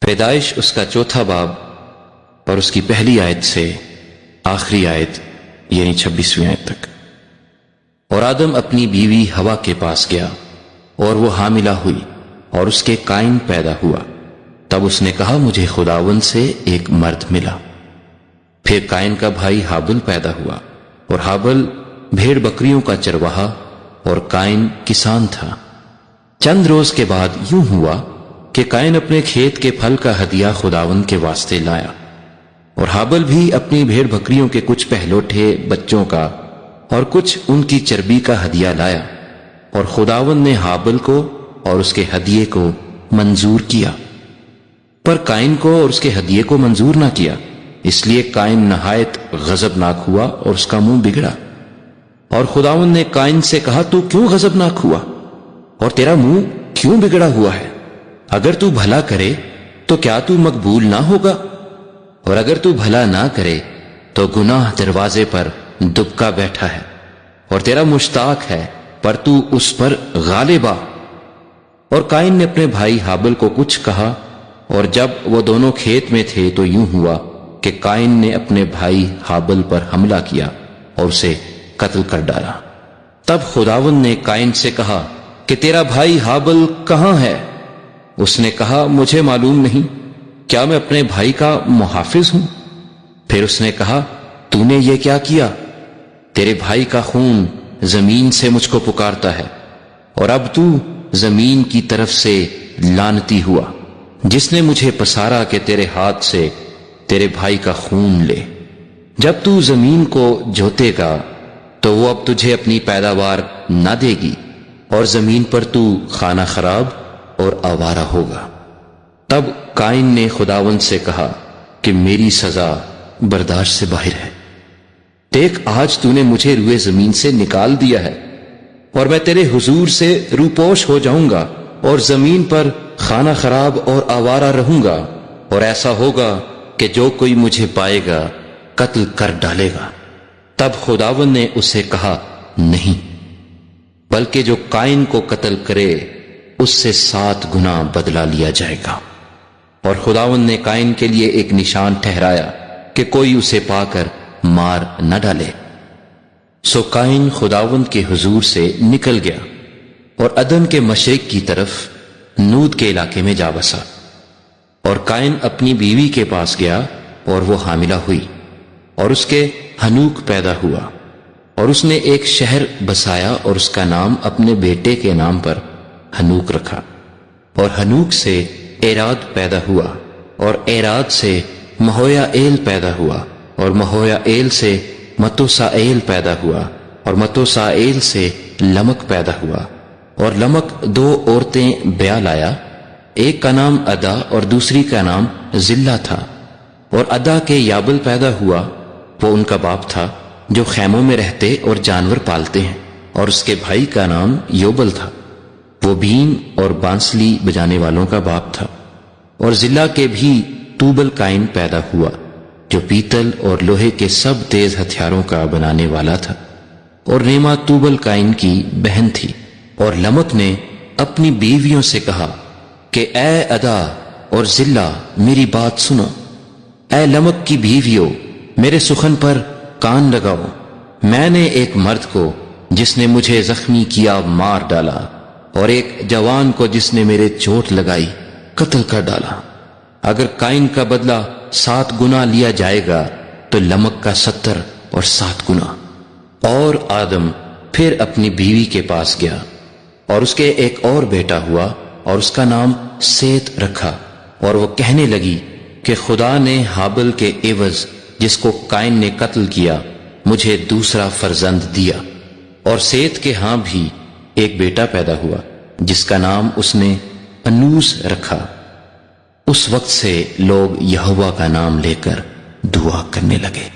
پیدائش اس کا 4 باب اور اس کی پہلی آیت سے آخری آیت یعنی 26ویں آیت تک۔ اور آدم اپنی بیوی ہوا کے پاس گیا اور وہ حاملہ ہوئی اور اس کے قائن پیدا ہوا۔ تب اس نے کہا مجھے خداوند سے ایک مرد ملا۔ پھر قائن کا بھائی حابل پیدا ہوا، اور حابل بھیڑ بکریوں کا چرواہا اور قائن کسان تھا۔ چند روز کے بعد یوں ہوا کہ قائن اپنے کھیت کے پھل کا ہدیہ خداوند کے واسطے لایا، اور حابل بھی اپنی بھیڑ بکریوں کے کچھ پہلوٹھے بچوں کا اور کچھ ان کی چربی کا ہدیہ لایا، اور خداوند نے حابل کو اور اس کے ہدیے کو منظور کیا، پر قائن کو اور اس کے ہدیے کو منظور نہ کیا۔ اس لیے قائن نہایت غضبناک ہوا اور اس کا منہ بگڑا۔ اور خداوند نے قائن سے کہا تو کیوں غضبناک ہوا اور تیرا منہ کیوں بگڑا ہوا ہے؟ اگر تو بھلا کرے تو کیا تو مقبول نہ ہوگا؟ اور اگر تو بھلا نہ کرے تو گناہ دروازے پر دبکا بیٹھا ہے، اور تیرا مشتاق ہے پر تو اس پر غالب آ۔ اور قائن نے اپنے بھائی حابل کو کچھ کہا، اور جب وہ دونوں کھیت میں تھے تو یوں ہوا کہ قائن نے اپنے بھائی حابل پر حملہ کیا اور اسے قتل کر ڈالا۔ تب خداوند نے قائن سے کہا کہ تیرا بھائی حابل کہاں ہے؟ اس نے کہا مجھے معلوم نہیں، کیا میں اپنے بھائی کا محافظ ہوں؟ پھر اس نے کہا تو نے یہ کیا کیا؟ تیرے بھائی کا خون زمین سے مجھ کو پکارتا ہے، اور اب تو زمین کی طرف سے لعنتی ہوا، جس نے مجھے پسارا کہ تیرے ہاتھ سے تیرے بھائی کا خون لے۔ جب تو زمین کو جوتے گا تو وہ اب تجھے اپنی پیداوار نہ دے گی، اور زمین پر تو خانہ خراب اور آوارہ ہوگا۔ تب قائن نے خداوند سے کہا کہ میری سزا برداشت سے باہر ہے۔ دیکھ آج تو نے مجھے روئے زمین سے نکال دیا ہے، اور میں تیرے حضور سے روپوش ہو جاؤں گا، اور زمین پر خانہ خراب اور آوارہ رہوں گا، اور ایسا ہوگا کہ جو کوئی مجھے پائے گا قتل کر ڈالے گا۔ تب خداوند نے اسے کہا نہیں، بلکہ جو قائن کو قتل کرے اس سے 7 گنا بدلہ لیا جائے گا۔ اور خداوند نے قائن کے لیے ایک نشان ٹھہرایا کہ کوئی اسے پا کر مار نہ ڈالے۔ سو قائن خداوند کے حضور سے نکل گیا اور عدن کے مشرق کی طرف نود کے علاقے میں جا بسا۔ اور قائن اپنی بیوی کے پاس گیا اور وہ حاملہ ہوئی، اور اس کے ہنوک پیدا ہوا، اور اس نے ایک شہر بسایا اور اس کا نام اپنے بیٹے کے نام پر ہنوک رکھا۔ اور ہنوک سے ایراد پیدا ہوا، اور ایراد سے مہویا ایل پیدا ہوا، اور مہویا ایل سے متوسا ایل پیدا ہوا، اور متوسا ایل سے لمک پیدا ہوا۔ اور لمک 2 عورتیں بیاہ لایا، ایک کا نام ادا اور دوسری کا نام زلہ تھا۔ اور ادا کے یابل پیدا ہوا، وہ ان کا باپ تھا جو خیموں میں رہتے اور جانور پالتے ہیں، اور اس کے بھائی کا نام یوبل تھا، وہ بین اور بانسلی بجانے والوں کا باپ تھا۔ اور زلہ کے بھی توبل قائن پیدا ہوا جو پیتل اور لوہے کے سب تیز ہتھیاروں کا بنانے والا تھا، اور نیما توبل قائن کی بہن تھی۔ اور لمک نے اپنی بیویوں سے کہا کہ اے ادا اور زلہ میری بات سنو، اے لمک کی بیویوں میرے سخن پر کان لگاؤ۔ میں نے ایک مرد کو جس نے مجھے زخمی کیا مار ڈالا، اور ایک جوان کو جس نے میرے چوٹ لگائی قتل کر ڈالا۔ اگر قائن کا بدلہ 7 گنا لیا جائے گا تو لمک کا 70 اور 7 گنا۔ اور آدم پھر اپنی بیوی کے پاس گیا، اور اس کے ایک اور بیٹا ہوا، اور اس کا نام سیت رکھا۔ اور وہ کہنے لگی کہ خدا نے حابل کے عوض جس کو قائن نے قتل کیا مجھے دوسرا فرزند دیا۔ اور سیت کے ہاں بھی ایک بیٹا پیدا ہوا جس کا نام اس نے انوس رکھا۔ اس وقت سے لوگ یہوہ کا نام لے کر دعا کرنے لگے۔